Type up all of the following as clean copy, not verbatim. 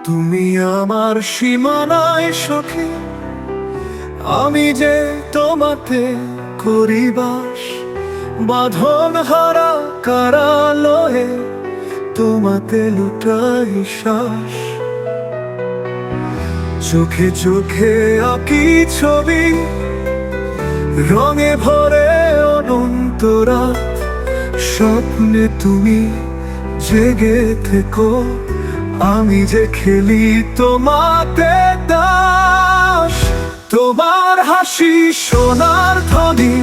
তুমি আমার সীমানায় সখী, আমি যে তোমাতে করি বাস। বাঁধন হারা কারালয়ে তোমাতে লুটাই শ্বাস। চোখে চোখে আঁকি ছবি, রঙে ভরে অনন্ত রাত। স্বপ্নে তুমি জেগে থেকো, আমি যে খেলি তোমাতে দাস। তোমার হাসি সোনার ধ্বনি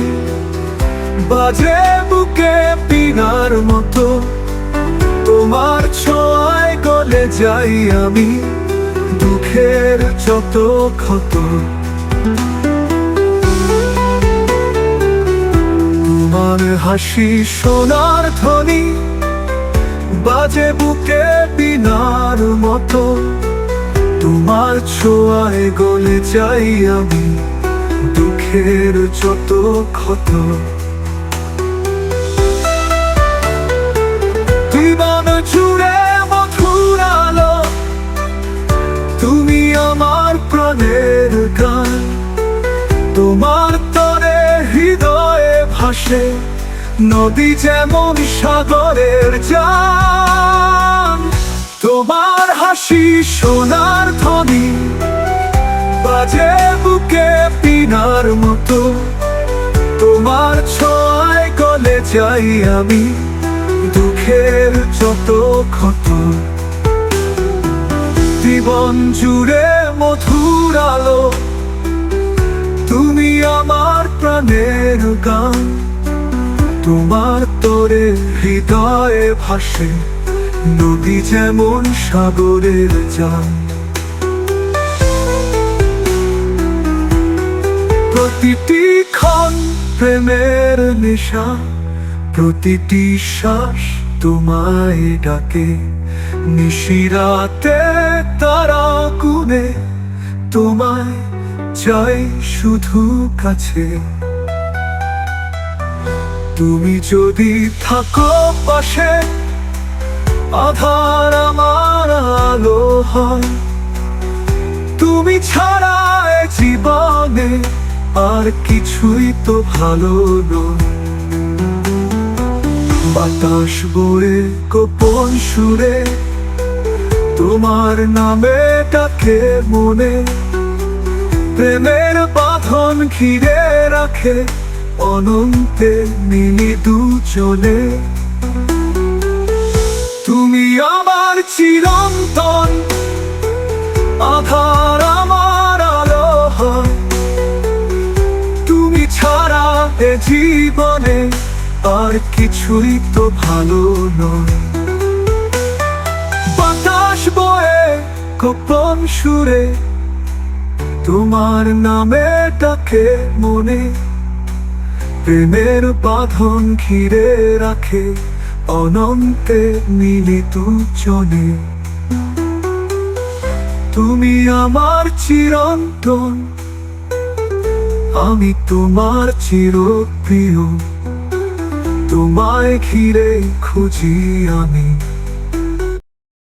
বাজে বুকে পিনার মতো। তোমার ছোঁয়ায় গলে যাই আমি, দুঃখের যত ক্ষত। তোমার হাসি সোনার ধ্বনি বাজে বুকে পিনার মতো। তোমার ছোঁয়ায় গলে যাই আমি, দুঃখের যত ক্ষত। জীবন জুড়ে মধুর আলো, তুমি আমার প্রাণের গান। তোমার তরে হৃদয়ে ভাসে নদী যেমন সাগরের জান। তোমার হাসি সোনার ধ্বনি বাজে বুকে পিনার মতো। তোমার ছোঁয়ায় গলে যাই আমি, দুঃখের যত ক্ষত। জীবন জুড়ে মধুর আলো, তুমি আমার প্রাণের গান। তোমার তরে হৃদয়ে ভাসে নদী যেমন সাগরের জান। প্রতিটি ক্ষণ প্রেমের নেশা, প্রতিটি শ্বাস তোমায় ডাকে। নিশিরাতে তারা গুনে তোমায় চাই শুধু কাছে। তুমি যদি থাকো পাশে, আধার আমার আলো হয়। তুমি ছাড়া এ জীবনে আর কিছুই তো ভালো নয়। বাতাস বয়ে গোপন সুরে তোমার নামে ডাকে মনে। প্রেমের বাঁধন ঘিরে রাখে অনন্তে মিলি দুজনে। তুমি আমার চিরন্তন, আধার আমার আলো হয়। তুমি ছাড়া এ জীবনে আর কিছুই তো ভালো নয়। বাতাস বয়ে গোপন সুরে তোমার নামে ডাকে মনে। প্রেমের বাঁধন ঘিরে রাখে অনন্তে মিলি দুজনে। তুমি আমার চিরন্তন, আমি তোমার চিরপ্রিয়। তোমায় ঘিরে খুঁজি আমি।